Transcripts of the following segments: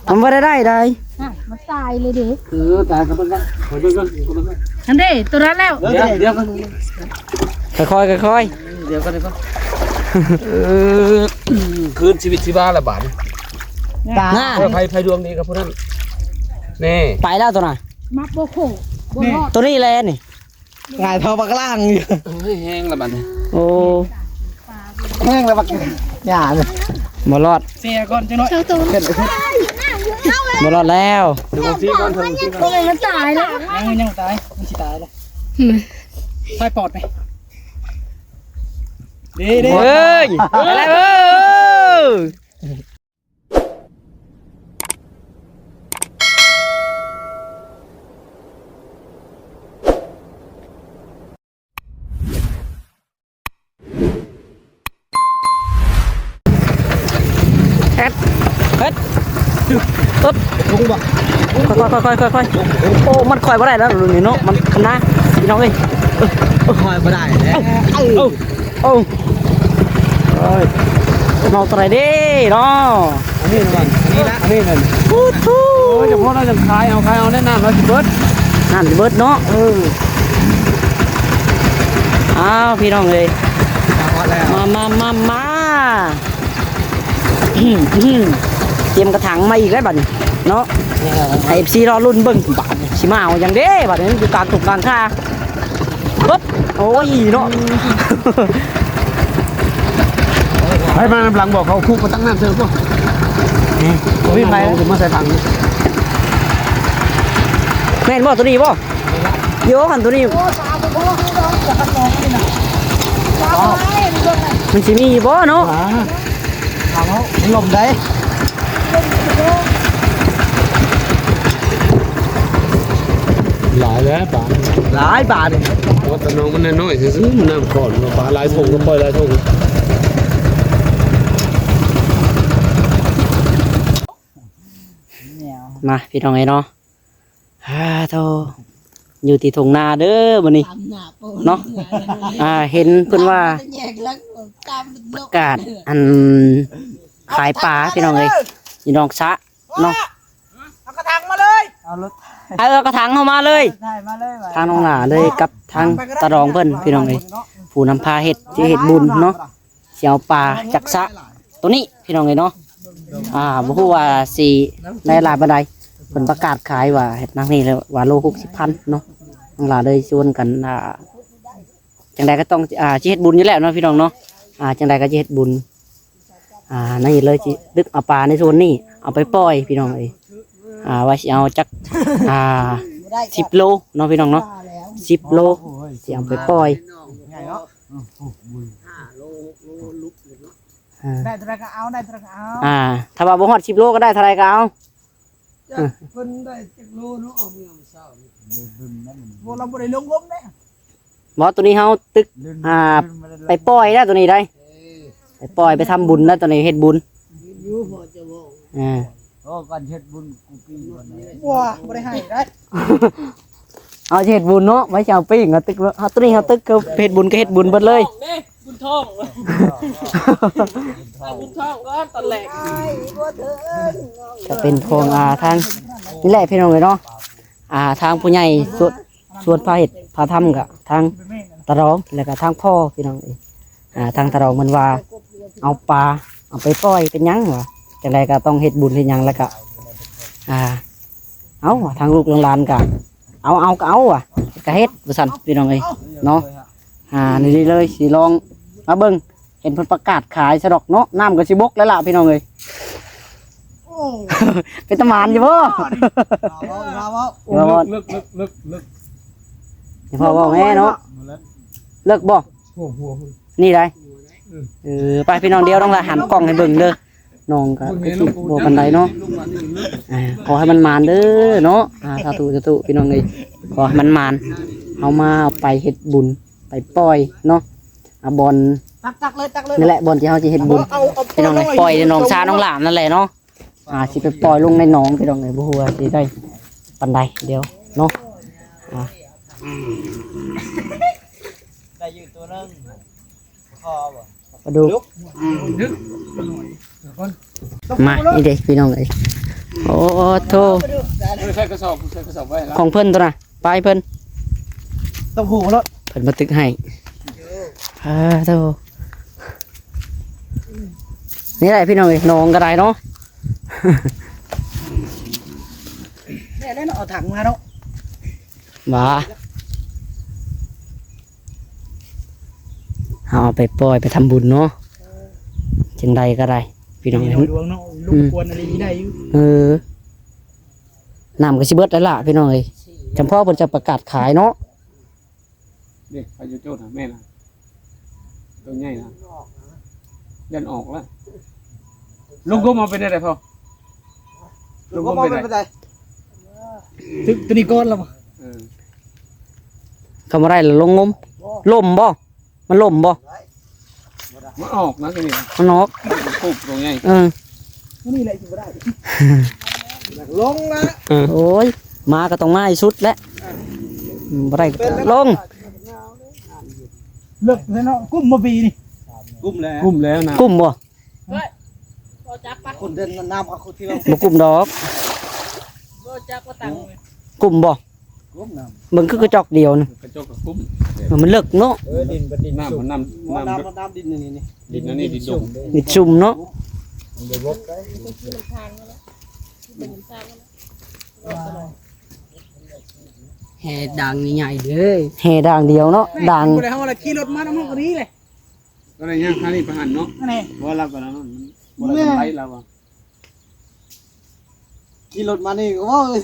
มันไม่ได้มันตายเลยดิ ตายกันกันขอดูกัน อันนี้ตัวนั้นแล้วเดี๋ยวกัน ค่อยเดี๋ยวกันเลยก็คืนชีวิตที่บ้านละบาท หน้า ไฟดวงนี้กับพวกนั้นนี่ ไปแล้วตัวน่ะ มักโบโคบนรอด ตัวนี้แลนี่ งายเท่าบักล่างอยู่ แห้งละบาท โอ้ แห้งแล้วบักหยาเลย บ่รอด เสียก่อนจังหน่อย บ่รอดแล้ว ดูซีก่อนเถอะซีก่อน ตัวมันตายแล้ว ยังตายมันสิตายเลยไฟปอดไปดี เฮ้ยอะไรเอ้ยเฮ็ดปึ๊บ ลุงบอก ค่อยโอ้มันค่อยบ่ได้แล้วรุ่นนี้เนาะมันคณะพี่น้องเอ้ย คอยมาได้แล้ว โอ้น้องตัวไหนดิเนาะ อันนี้นะอันนี้นะ พูดทู โอ้ยจะพ่อเราจะขายเอาแน่นอนเราจะเบิด นั่นสิเบิดเนาะอ้าวพี่น้องเอ้ย พอแล้ว มาเตรียมกระถางมาอีกแล้วบัดนี้เนาะไอเอฟซีรอรุ่นเบิ่งบาดสิมาเอาอย่างเด้บัดนี้อยู่กลางถุกกลางค่าปึ๊บโอ้ยเนาะ ให้มาหลังบอกเขาคุกมาตั้งน้ำเสือป่ะวิ่งไปแล้วมาใส่ถัง แม่นบ่ตัวนี้บ่โยหันตัวนี้มันสิมีบ่เนาะ ถามเขาลมได้ หลายแล้วป่า หลายบาท ว่าแต่น้องมันน้อยๆซื้อน้ำก่อนป่าลายทงก็ปล่อยลายทง มาพี่น้องไอ้เนาะโธ่อยู่ที่ทงนาเด้อมื้อนี้เนาะเห็นเพิ่นว่าประกาศอันขายปลาพี่น้องเอ้ยพี่น้องซะเนาะ เอากระถางมาเลยเอารถ เอากระถางเข้ามาเลย ถ่ายมาเลย ทางน้องหลาเลยกับทางตะรองเพิ่นพี่น้องเอ้ยผู้นำพาเฮ็ดสิเฮ็ดบุญเนาะสิเอาปลาจักสะตัวนี้พี่น้องเอ้ยเนาะบ่ฮู้ว่าสิได้หลายปานใดเพิ่นประกาศขายว่าเฮ็ดนางนี่แล้วว่าโล 60,000 เนาะน้องหลาเลยชวนกันจังใดก็ต้องสิเฮ็ดบุญอยู่แล้วเนาะพี่น้องเนาะจังใดก็สิเฮ็ดบุญนี่เลยสิดึกเอาปลาในโซนนี้เอาไปปล่อยพี่น้องเอ้ยว่าสิเอาจัก10 โลเนาะพี่น้องเนาะ10 โลสิเอาไปปล่อย ได้เท่าไรก็เอาได้เท่าไรก็เอา ถ้าว่าบ่ฮอด10 โลก็ได้เท่าไหร่ก็เอา เพิ่นได้จักโลเนาะเอาเมื่อเช้าบ่เราบ่ได้ลงเด้ บ่ตัวนี้เฮาตึกไปปล่อยได้ตัวนี้ได้ไปปล่อยไปทำบุญนะตัวนี้เฮ็ดบุญอยู่พอจะบอก โอ้การเฮ็ดบุญกูปีก่อน ว้าบ่ได้ให้ได้ เอาเฮ็ดบุญเนาะไว้จะเอาปิ้งเอาตึกเฮาตัวนี้เฮาตึกก็เฮ็ดบุญก็เฮ็ดบุญเบิดเลย บุญทองบุญทองก็ตะแหลก จะเป็นพวงทางนี่แหละพี่น้องเอ้ยเนาะทางผู้ใหญ่ส่วนพาเฮ็ดพาทำก็ทางตะรองแล้วก็ทางพ่อพี่น้องเอ้ยทางตะรองมันว่าเอาปลาเอาไปปล่อยเป็นหยังวะจังไดก็ต้องเฮ็ดบุญเฮ็ดหยังแล้วก็เอาทางลูกหลานก็เอาก็เอาก็เฮ็ดว่าซั่นพี่น้องเอ้ยเนาะนี่เลยสิลองมาเบิ่งเห็นเพิ่นประกาศขายซะดอกเนาะน้ำก็สิบกแล้วล่ะพี่น้องเอ้ย เป็นตะมานอยู่บ่อย่าพ่อบอกแม่เนาะเลิกบ่นี่ได้ไปพี่น้องเดียวต้องละหันกล้องให้เบิ่งเด้อน้องก็สิบ่ปานใดเนาะขอให้มันมานเด้อเนาะสาธุพี่น้องเอ้ยขอให้มันมานเอามาเอาไปเฮ็ดบุญไปปล่อยเนาะบอล ตักเลยนี่แหละบอลที่เฮาสิเฮ็ดบุญพี่น้องเอ้ยปล่อยน้องชาน้องหลานนั่นแหละเนาะสิไปปล่อยลงในหนองพี่น้องเอ้ยบ่ฮู้ว่าสิได้ปานใดเดี๋ยวเนาะได้อยู่ตัวนึงพอบ่ มาดูมานี่เด้พี่น้องเอ้ย โอ้โธ่ ใส่กระสอบไว้แล้ว ของเพิ่นตัวน่ะไปเพิ่น ต้องหูรถ เพิ่นมาตึกให้โธ่นี่แหละพี่น้องเอ้ยน้องก็ได้เนาะ แน่ๆเอาถังมาเนาะ มาเอาไปปล่อยไปทำบุญเนาะจังใดก็ได้พี่น้องเอ้ย ดวงเนาะลูกควรอะไรนี้ได้อยู่ น้ำก็สิเบิดแล้วล่ะพี่น้องเอ้ยจำพ่อเพิ่นจะประกาศขายเนาะ นี่พายุโจ้นะแม่นะตัวใหญ่นะยันออกแล้วลูกก็มาเป็นอะไรพ่อลูกก็เป็นอะไร ตึกตัวนี้ก้อนแล้วมั้ง เขามาได้แล้วลงงมล่มบ่มันล่มบ่ มันออกนะตัวนี้ มันนอก ปุ๊บตัวใหญ่ นี่แหละอยู่ได้ลงละ โอ้ยมาก็ต้องมาให้สุดแล้วบ่ได้ก็ลง เลิกเลยเนาะกุ้มมาปีนี่ กุ้มแล้วนะ กุ้มบ่ คนเดินน้ำเอาคนที่เรา บ่กุ้มดอกกุ้มบ่ กุ้มน้ มึงคือกระจอกเดียวนะ กระจกกับกุ้ม มันเลิกเนาะ ดินเป็นดิน น้ำมันน้ำ น้ำดินนี่ ดินนั่นนี่ดินดง มีซุ่มเนาะแห่ด่างใหญ่ๆเลยแห่ด่างเดียวเนาะด่าง กูเลยเขาอะไรขี่รถมาน้ำมันก็นี้เลย ก็เลยย่างข้านี่ประหันเนาะ นั่นเอง ว่ารับกันแล้วมันบ่ได้ไล่แล้วอ่ะ ขี่รถมานี่ก็ว่าเลย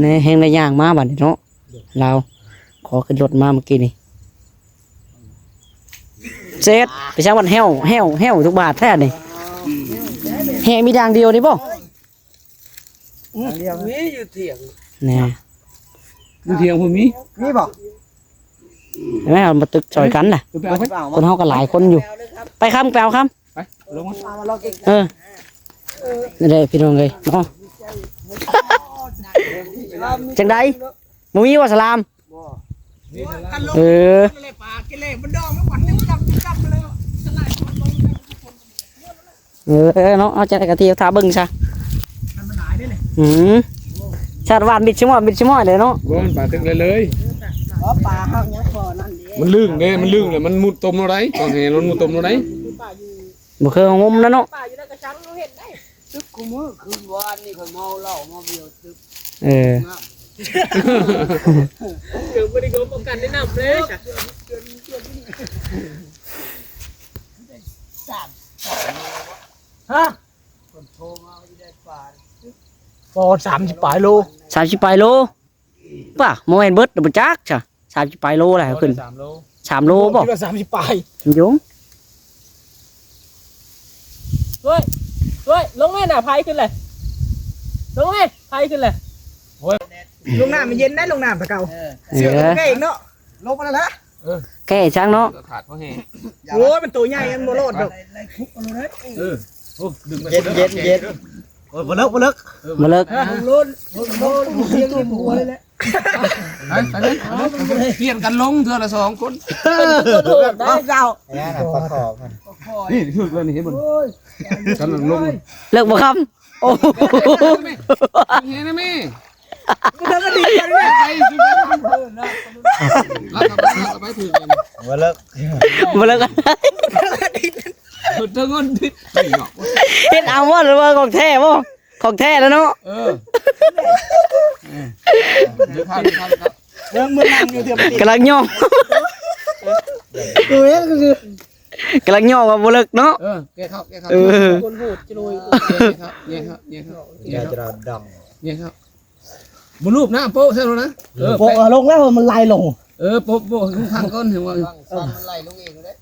ในแห่งในย่างมาบัดนี้เนาะเราขอขึ้นรถมาเมื่อกี้นี่เซตไปช่างวันแห้วทุกบาทแท้นี่แห่มีด่างเดียวนี่บ่ นี่อยู่เถียง แน่ ดูเทียงผมมี นี่บอก แม่เอามาตึกจอยกันน่ะ ตัวไปเอาไป คนเฮาก็หลายคนอยู่ ไปคำแปลวค ไปลงมา มาลองกิน ำนี่เลยพี่น้องเลยเนาะจังใดบ่มีว่าสลาม กันลง เออ เลยปลากินเลยมันดองแล้ววันนี้จับไปเลยสลายคนลง เนาะเอาใจกะทิทาเบิ่งซะ มันหายได้เลย ชาติวานบิดชิมอเลยเนาะ ก้อนปลาตึกเลย ปลาห้างยังพอนั่นเอง มันลื่นเด้มันลื่นเลยมันมุดตมเราได้ก่อนเห็นมันมุดตมเราได้ บ่เคยงมแล้วเนาะ ป่าอยู่ในกระชังเราเห็นได้ตึกกูมือคืนวานนี่เขาเมาเหล้าเมาเบียร์ตึก เออ เดี๋ยวไม่ได้โกงป้องกันได้น้ำเลยฮะคนโทรมาไม่ได้ปลาปอ30 ปลายโล 30ปลายโลป่ะโมเมนเบิดบ่จักจ้ะ30ปลายโลแหละขึ้น 3 โล 3 โลบ่ คิดว่า30 ปลาย ยง ด้วยลงแม่น่ะพายขึ้นเลยลงแม่พายขึ้นเลย ลงน้ำมันเย็นได้ลงน้ำตะเกาเสือแกเองเนาะลงมาแล้วนะ แก่ช่างเนาะ ขาดเพราะแห้ง โอ้ยมันตัวใหญ่มันโมโลดดอก โอ้ดึง เย็นโอ้ยบ่เลิก บ่เลิก โลดเสียงนี่หัวเลยแหละ ไปเปลี่ยนกันลงเทื่อละ2 คน ได้เจ้า นี่ถือกันนี่เห็นบ่กันลง เลิกบ่คำโอ้ เห็นนะแม่ ก็ทำมาดีกันเนี่ย ไปสิรับไปถือกัน บ่เลิกกัน เธอเงินดิไม่หรอก เฮ็ดเอาบ่หรือว่าของแท้บ่ของแท้แล้วเนาะ เดี๋ยวครับ เรื่องมือนั่งอยู่เดี๋ยวมันติด กำลังย่อง ตัวนี้ก็คือก ำลังย่องว่าบ่เลิกเนาะ แกเข้า คนหูดจะโรย ครับบนรูปนะโป๊ะใช่ไหมนะ โปะลงแล้วมันไล่ลง โป๊ะข้างก้อนเห็นว่า มันไล่ลงเองเลย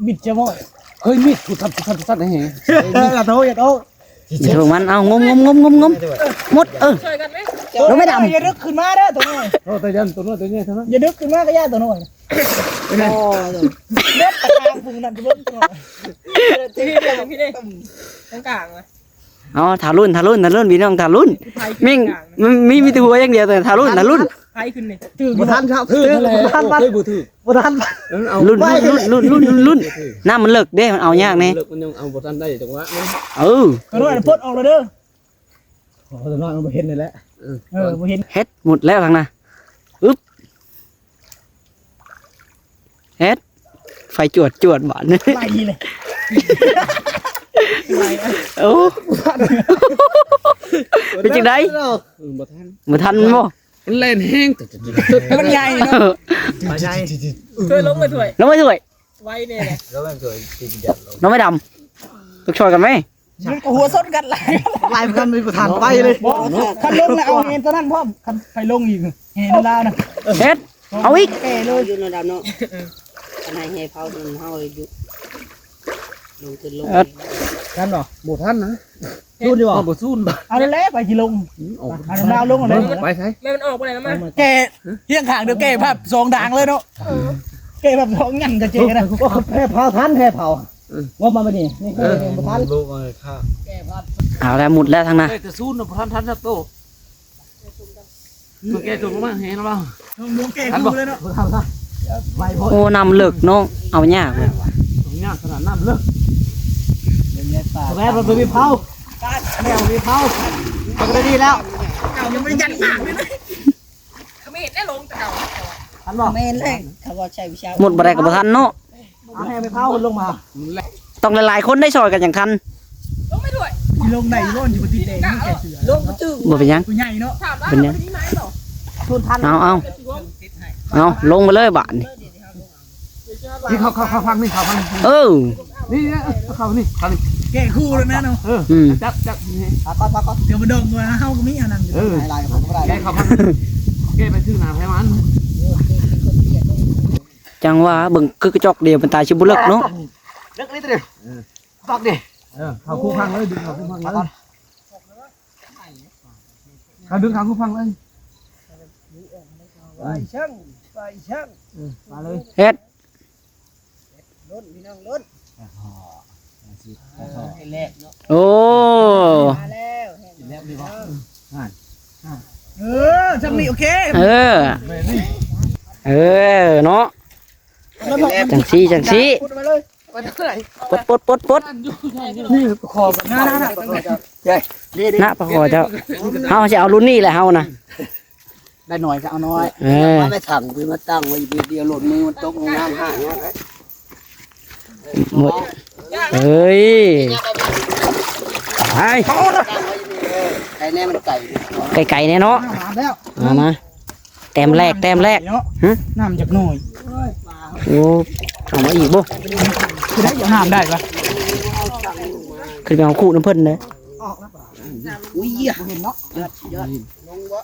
บิดจะบ่อย เฮ้ยมีดถูกทัดได้เห็น อย่าโตอย่าโต เดี๋ยวมันเอางมหมดช่วยกันไหม เราไม่ดำ อย่าดึกขึ้นมาเด้อตัวน้อย โอ้ตัวยันตัวนู้นตัวนี้เท่านั้น อย่าดึกขึ้นมาก็ย่าตัวน้อยโอ้เด็ดตะกางพุงนั่นจะเบิ้งตัวน้อย พี่เด้พี่เด้ตรงกลางเลย เอาทารุ่นพี่น้องทารุ่นมิ่งมีแต่หัวอย่างเดียวแต่ทารุ่น พายขึ้นนี่ บ่ทันครับบ่ทันบ่ทัน เอา รุ่นน้ำมันเลิกเด้มันเอายากแน่ เลิกมันยังเอาบ่ทันได้จังหวะมัน กระโดดพดออกเลยเด้อโอ้ตัวน้อยมันบ่เห็นเลยแหละบ่เห็น เฮ็ดหมดแล้วทางน่ะอึ๊บเฮ็ดไฟจวดบาดนี่ ไล่เลย โอ้เป็นจังได๋ บ่ทัน บ่ทันบ่ มันเล่นแห้ง มันใหญ่เนาะใหญ่ ช่วยลงมาช่วย น้องไม่ช่วย ไว้เนี่ยแหละ น้องไม่ดำต้องช่วยกันไหม มันก็หัวส้นกันไล่กันมีประธานไปเลยคันลงแล้วเอาเงินตัวนั้นพร้อมคันไปลงอีกเงินลาวนะ เฮ็ดเอาอีก แก่เลย อยู่ในดำเนาะอันไหนให้เผาจนเฮาอยู่ลงขึ้นลง กันบ่ บ่ทันนะ สู้ดีบ่ บ่สู้บ่ เอาแล้วไปสิลงเอาลาวลงเลย ไปใช่ แม่มันออกไปไหนแล้วมา แก่เฮียงข้างเดียวแก่ภาพ2ด่างเลยเนาะแก่แบบ2หยั่งกะเจกันนะแค่เผาทันแค่เผางบมาบ่นี่นี่คือบ่ทัน ลูกเลยค่ะ เอาแล้วหมดแล้วทางน่ะ แต่สู้น่ะบ่ทันสักโตมันแกจนมาเห็นแล้วบ่ ลุงแก่คู่เลยเนาะบ่ทันซะไวพอ โอ้น้ำเลิกน้องเอายากเลย ยากขนาดนั้นเลิก แม่มันมีเผาแมวมีเผามันก็ดีแล้วยังไม่ยันปากเลย เขาไม่เห็นได้ลงแต่เก่า ทันบ่ แม่นแรงเขาว่าใช้วิชา หมดบ่ได้ก็บ่ทันเนาะ เอาให้ไปเผาลงมา ต้องหลายๆคนได้ช่วยกันอย่างทัน ลงไม่ด้วย ลงไหนร่นอยู่บนที่แดงนี่แกเสือ ลงมาจืด บ่เป็นหยัง ตัวใหญ่เนาะ ถามว่ามันที่ไหนหรอ ทุนทัน เอาลงไปเลยบาดนี่ ที่เขาฟังนี่เขาฟัง เออ นี่เขานี่เขานี่ แกคู่เลยนะเนาะ อืม จับนี่ เดี๋ยวมาดองตัวเฮาก็มีอันนั้นอยู่หลายๆผมก็ได้ แกเขาฟังแกไปซื้อหนาให้มัน จังว่าเบิ่งคือกระจอกเดียวมันตายชิบุเลิกเนาะ เลิกนี่ตัวเดียวตอกดิ เขาคู่ฟังเลยดึงเขาคู่ฟังเลยเขาดึงเขาคู่ฟังเลย ไปช่างไปช่างมาเลย เฮ็ด ล้นพี่น้องล้นให้แรกเนาะ โอ้ มาแล้วให้ แล้วดีบ่ช่างนี่โอเค เออเนาะจังซี่ พูดมาเลยไปเท่าไหร่ ปด นี่ขอแบบนั้นนะ นะปะขอเจ้าเฮาสิเอารุ่นนี้แหละเฮานะ ได้หน่อยก็เอาน้อย เออ ไม่ถังไปมาตั้งไว้เดียวหล่นมือมันตกน้ำห่าง หมดเฮ้ยไป ไอ้แน่มันไก่ ไก่ๆเนี่ยเนาะ มาแล้ว มาแต้มแรกน้ำจากหน่อย โอ้เอามาอีกบ่ คือได้อย่าน้ำได้ปะ ขึ้นไปเอาคู่น้ำเพิ่นเด้อ อุ้ยเห็นเนาะยอดลงวะ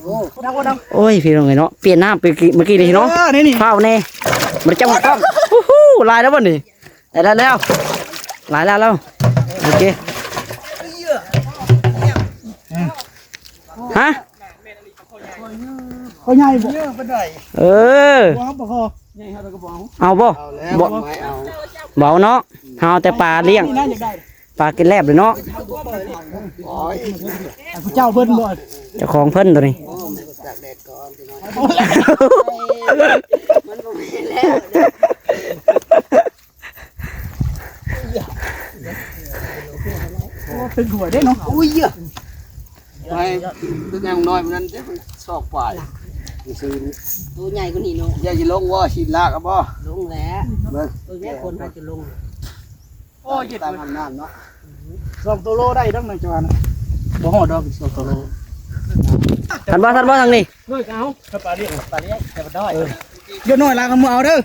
โอ้ ดังว่าดัง โอ้ยพี่น้องเอ้ยเนาะเปลี่ยนน้ำไปเมื่อกี้นี่เนาะ นี่ ข้าวแน่มันจังหวะต้องลายแล้วบ่นี่ได้แล้วลายแล้วโอเคฮะ เขาใหญ่บ่เป็นไร เออ บ่ครับบ่คอ เอาบ่ บ่ไม่เอา เบาเนาะเฮาแต่ปลาเลี้ยง นี่น่าอยากได้ ปลากินแลบเลยเนาะ เจ้าเพิ่นบ่ เจ้าของเพิ่นตัวนี้ ตากแดดก่อนพี่น้องมันบ่มีแล้ว ตึงหัวได้เนาะ อุ้ยไปตึกแนวน้อยมันนั้นจะชอบฝ่ายซื้อตัวใหญ่กว่านี้เนาะอย่าลงว่าชิลากอ่ะบ่ลงแล้วตัวนี้คนพาจะลง โอ้ย ตามอำนาจเนาะ 2ตัวโลได้ทั้งในจานบ่ฮอดดอก2ตัวโล ทันบ่ทางนี้ ด้วยเอา ปลาเลี้ยงให้มันได้เดี๋ยวน้อยลากันมือเอาเด้อ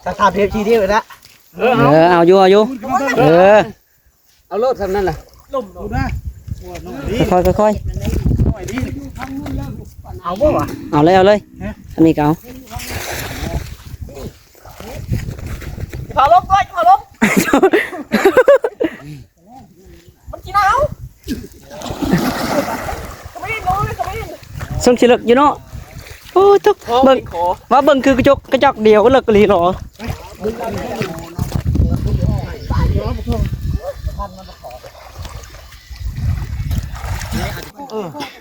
ถ้าถาเพชรทีเดียวละ เอาอยู่เออ เอาโลดทำนั่นแหละ ดูนะ ค่อย เอาบ่วะ เอาเลยอันนี้ก็เอา เผาลงก่อนเผาลงมันกินเอาเขาไม่ได้โน้เลยเขาไม่ได้ ส่งสิเลิกอยู่เนาะโอ้ทุกเบิ่งว่าเบิ่งคือกระจกเดียวก็เลิกกะลีหรอ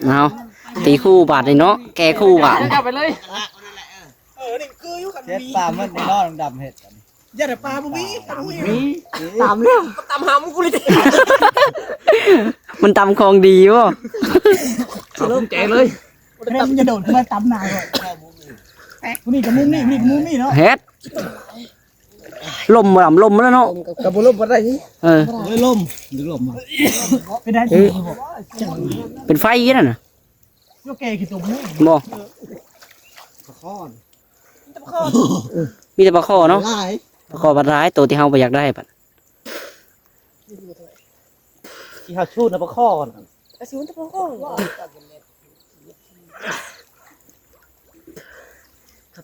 เอา ตีคู่บาทเลยเนาะแกคู่บาท กลับไปเลย เฮ็ดปลามันนอนดำเฮ็ดอย่าแต่ปลาบ่มี ตามแล้ว ตามหามึงกูเลย มันตำของดีวะ เริ่มแจเลย มันจะโดดขึ้นมาตำหน้าเลยนี่กับมุมนี่นี่กับมุมนี่เนาะ เฮ็ดลมมาลมมาแล้วเนาะ กับบุรุษบ่ได้นี่ เออ เฮ้ยลมดึงลมมาเป็นได้ เป็นไฟอยี่นั่นน่ะ โยเกคือตัวมุ้ง บ่ ข้อน มีแต่ปลาคอเนาะ หลาย ปลาคอปลาร้ายตัวที่เฮาบ่อยากได้ปัด ที่เขาชูดนะปลาข้อก่อน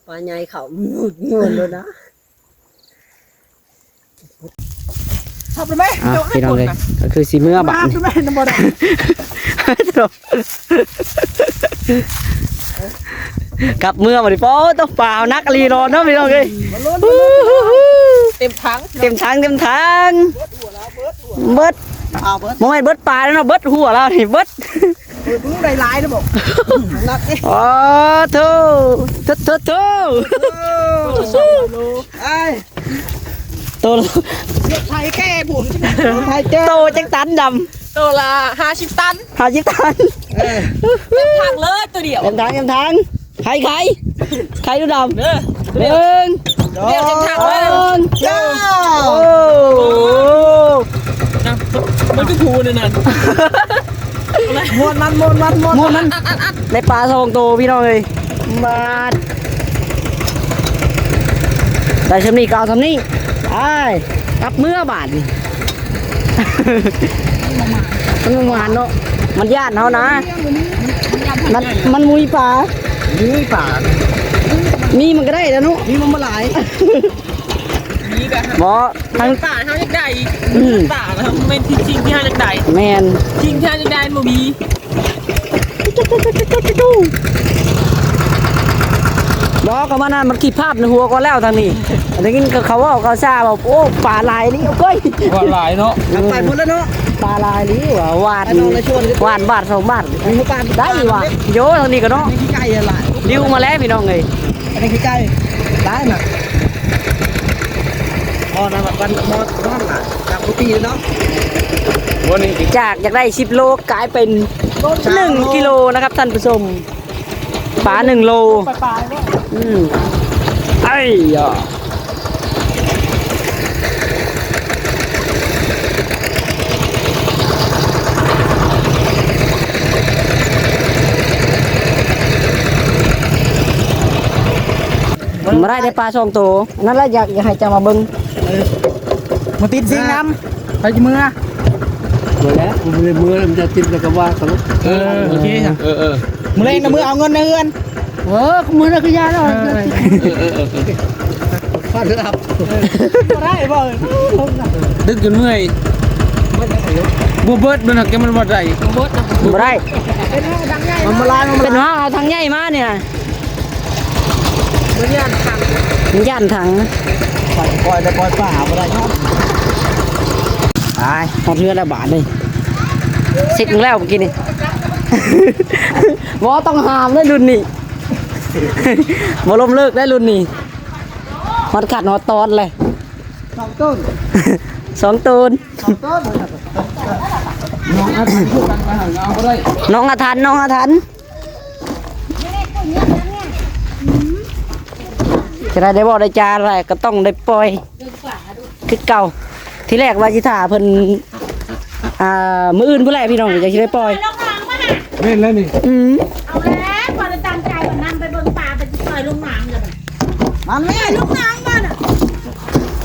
ปลาใหญ่เขาหมุดเงินเลยนะ ทำไปไหม พี่น้องเลยก็คือสีเมื่อบาท ทำไปไหมน้ำบอล กลับเมื่อมาดิโป้ต้องเปล่านักรีรอเนาะพี่น้องเลย เต็มถัง เต็มทางเบิด เอาเบิด โมไม่เบิดปลาแล้วเนาะเบิดหัวเรานี่เบิด มึงได้ลายนะบอก นักเอ๊ะ อ๋อโธ่โธ่ ไอ้ โต ไทยแก่ผม ไทยเจ้า โตจังตันด ตัวละ50 ตัน ำ50 ตัน เต็มถังเลยตัวเดียว เต็มทางใครดูดำ เด้อ หนึ่ง เรียกเต็มถังเลย เจ้า โอ้ นะมันก็คูนั่นน่ะ มวนมันในปลาทองโตพี่น้องเลยมาได้ชำนี่กาวทำนี่ไอ้กับเมื่อบาทนี่ มันหวานเนาะมันย่านเขานะมันมุยปลา นี่ป่า มีมันก็ได้แล้วนุ นี่มันมาหลาย นี่ก็ บอทั้ง ป่าเฮาอยากได้ อืม ป่าแล้วแม่นจริงที่เฮาอยากได้ แมน จริงที่เฮาอยากได้บ่มี บอกกับมันนั่นมันขีดภาพในหัวก็แล้วทางนี้อันนี้เขาว่าเขาซาบอกโอ้ปลาลายนี่เอ้ย ว่าหลายเนาะ ไปหมดแล้วเนาะ ปลาลายนี่ว่ะหวาน ไอ้น้องในชวน หวานบาท2 บาท มีปลา ได้ว่ะโยทางนี้ก็เนาะ นี่ขี้ไก่อะไร ริ้วมาแล้วพี่น้องเลย อันนี้ขี้ไก่ได้น่ะพอนะวันมอดนอนล่ะจากปกติเนาะ วันนี้ จากอยากได้10 โลกลายเป็น1 กิโลนะครับท่านผู้ชมปลา1 โล ปลายว่า ไอ้ยะมาได้ปลา2 ตัวนั่นแหละอยากให้เจะมาเบิ้ง มาติดซิงน้ำไปมือ หมดแล้วมันเลยมือมันจะติดแล้วก็ว่าเขา โอเคจ้ะ เออ มือเล่นนะมือเอาเงินในเงิน มือนักยาแล้ว ฟาดรับ ได้บ่ ดึกจนเมื่อยบ่เบิดมันหักแกมันบ่ได้ มาได้ มันมาลายมัน เป็นว่าเอาทางใหญ่มาเนี่ย มันย่านถัง มันย่านถัง ปล่อยแต่ปล่อยป่าบ่ได้ครับ ตายหอดเรือแล้วบาทเลยเสร็จแล้วเมื่อกี้นี่ บ่ต้องหามได้รุ่นนี้ บ่ล้มเลิกได้รุ่นนี้ฮอดขัดฮอดตอนเลย 2 ต้น 2 ตูน 2 ต้น น้องอาทันจะได้บอกได้จาอะไรก็ต้องได้ปล่อยคือเก่าที่แรกว่าสิถ่าเพิ่นมื้ออื่นผู้แรกพี่น้องจะสิได้ปล่อย เล่นแล้วนี่ เอาแล้วพอจะตั้งใจวันนั้นไปเบิ่งปลาไปปล่อยลงน้ำเลย มันแม่ ลงน้ำมันอ่ะ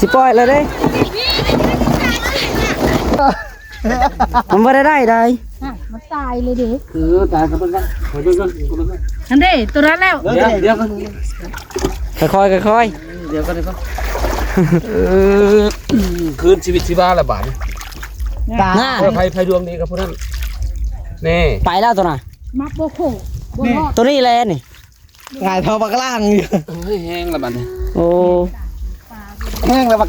สิปล่อยเลยเด้มันบ่ได้ได้ มันตายเลยดิ ตายกันเพิ่นกันเพิ่นกัน อันเด้ตัวนั้นแล้ว เดี๋ยวกัน ค่อยๆค่อย เดี๋ยวกันก็คืนชีวิตชีวาละบาท ๆน่า ไผดวงดีกับพวกนั้นนี่ ไปแล้วตัวน่ะ มักโบโคบรอด ตัวนี้แลนี่ งายเท่าปากล่างอยู่ เฮ้ยแห้งละบาท โอ้ แห้งแล้วปาก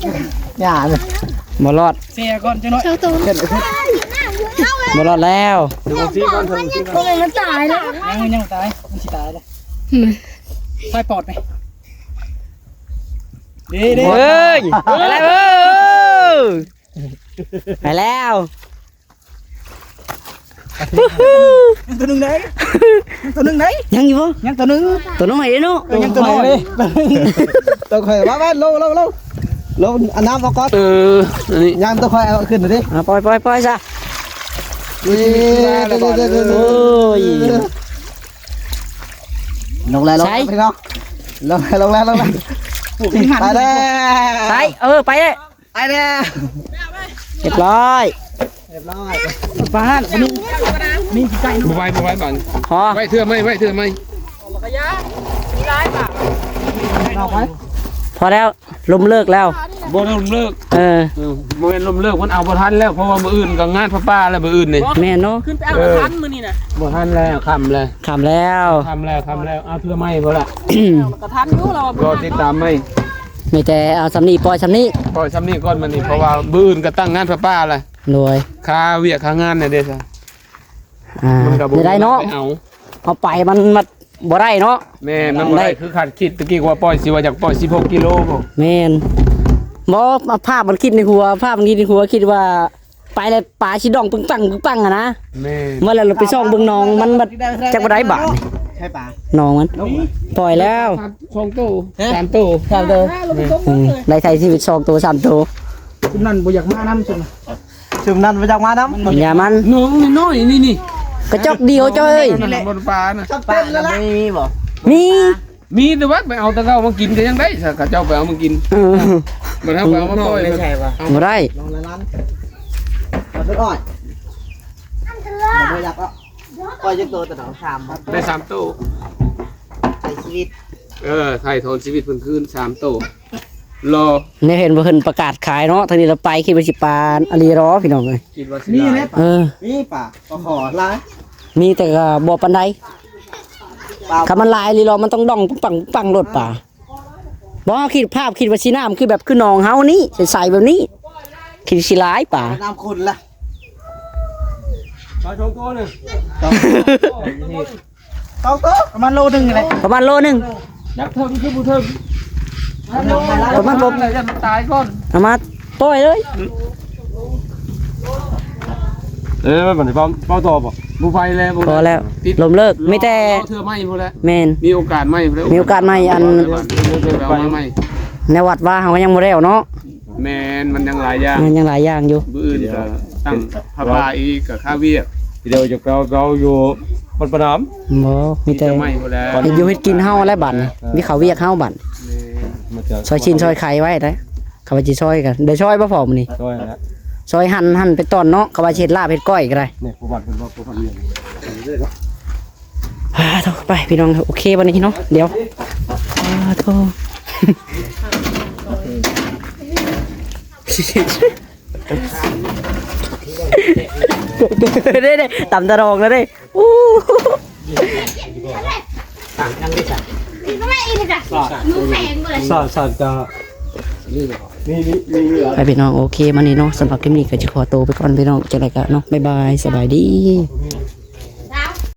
หญ้าเลย บ่รอด เสียก่อนจังหน่อย เจ้าตัว เห็น เอาเลย บ่รอดแล้ว ถึงซีก่อนถึงซีก่อน มันตายแล้ว ยังตายมันสิตายเลยไฟปอดไปดี เฮ้ยไปแล้วไปแล้ว ยังตัวหนึ่งไหนตัวหนึ่งไหน ยังอยู่บ่ ยังตัวหนึ่ง ตัวน้อยเด้เนาะ ยังตัวน้อยเลยตัวข่อยมาลงอันน้ำเอาก่อน อันนี้ ยังตัวข่อยเอาขึ้นหน่อยดิ ปล่อยซะ นี่ โอ้ย ลงแล้วพี่น้องลงแล้วไปเลย ไปไปเลย ไปเลย เรียบร้อย ฟ้ามีไก่ บ่ไว้บ่อน พอ ไว้เทื่อไม่ กระยะมีร้ายป่ะ เอาไป พอแล้วลมเลิกแล้ว บ่ได้ล้มเลิก บ่แม่นล้มเลิกมันเอาบ่ทันแล้วเพราะว่ามื้ออื่นก็งานพระป่าแล้วมื้ออื่นนี่ แม่เนาะ ขึ้นไปเอากระทันมือนี่นะ บ่ทันแล้วค่ำแล้ว ขำแล้ว เอาเทื่อไม่บ่ล่ะ กระทันรู้เรา รอติดตามไม่ ไม่แต่เอาสำนีปล่อยสำนี ปล่อยซ้ำนี้ก่อนมันนี่เพราะว่ามื้ออื่นก็ตั้งงานพระป่าแล้ว รวย ค่าเวียกค่างานเนี่ยเด้ซะ มันก็ได้เนาะ เอา เอาไปมันบ่ได้เนาะ แม่นบ่ได้คือขาดคิดตะกี้ว่าปล่อยสิว่าอยากปล่อย16กิโลบ่ แม่นบ่ภาพมันคิดในหัวคิดว่าไปแล้วปลาชิดองปึ้งปังอะนะ แม่ เมื่อเราไปซ่องเบิ่งน้องมันจักบ่ได้บาท ใช่ป่ะ น้องมันปล่อยแล้ว 2ตู้3ตู้ ครับเด้อได้ไทยชีวิต2ตัว3ตัว ชุมนั่นบ่อยากมาน้ำชุมนั่นบ่อยากมาน้ำ อย่ามัน น้องน้อยนี่ กระจอกเดียวจ้อย นั่นบนปลานะ ป้าแล้วไม่มีบ่ มี มีแต่ว่าไปเอาตะเก้ามากินก็ยังได้ถ้าเขาเจ้าไปเอามากินมันเอาไปเอามาปล่อย ไม่ใช่ป่ะ บ่ได้ ลงในร้านเอาไปอ้อยบ่อยากอ่ะอ้อยจะโตแต่ดอก3บ่ ได้3ตู้ ใช้ชีวิต ไทยทนชีวิตเพิ่นคืน3ตู้รอ เนี่ยเห็นว่าเพิ่นประกาศขายเนาะทางนี้เราไปคิดว่าสิปานอลีรอพี่น้องเอ้ย คิดว่าสิ นี่ ได้ แหละ มีป่ะก็ขอลาย มีแต่ก็บ่ปานใดถ้ามันลายอลีรอมันต้องดองปังรถป่าบ่คิดภาพคิดว่าสิน้ำคือแบบคือหนองเฮานี่ใสๆแบบนี้ คิดสิหลายป่า น้ำคุณล่ะ ปลาชงตัวนึง ต้องโตประมาณโลนึงเลย ประมาณโลนึง ยักษ์เทิงคือบ่เทิง ประมาณ อะไรจะมันตายก่อน เอามาปล่อยเลย มันสิเป้าต่อบ่บ่ไปแล้ว พอแล้วลมเลิกไม่แต่ เทื่อไม่พุ่นแล้ว แม่น มีโอกาสไหมพุ่นแล้ว มีโอกาสใหม่อัน ไปไหม ในวัดว่าเฮาก็ยังบ่แล้วเนาะ แมนมันยังหลายอย่าง มันยังหลายอย่างอยู่ บื้ออื่นก็ตั้งพระบาอีกกับข้าเวียก เดี๋ยวจะเราอยู่บนประนาม บ่มีแต่ จะไม่พุ่นแล้ว เฮ็ดอยู่เฮ็ดกินเฮาและบัดนี่มีข้าวเวียกเฮาบัด มันจะ ซอยชิ้นซอยไข่ไว้ได้เขาว่าสิซอยกันเดี๋ยวซอยบ่พอมื้อนี้ ช่วยแล้ว ซอยหั่นไปตอนเนาะเขาว่าสิเฮ็ดลาบเฮ็ดก้อยก็ได้ เนี่ยผู้บัตรเป็นว่าผู้พันเรียน โทษไปพี่น้องโอเควันนี้เนาะเดี๋ยวโทษได้ตำตะรองแล้วได้อู้ พี่ก็ไม่อินเลยจ้ะหนูแพงเลย ศาสตร์จะนี่ ไปพี่น้องโอเควันนี้เนาะสำหรับคลิปนี้ก็จะขอตัวไปก่อนพี่น้องจะไรกันเนาะบ๊ายบายสบายดี มี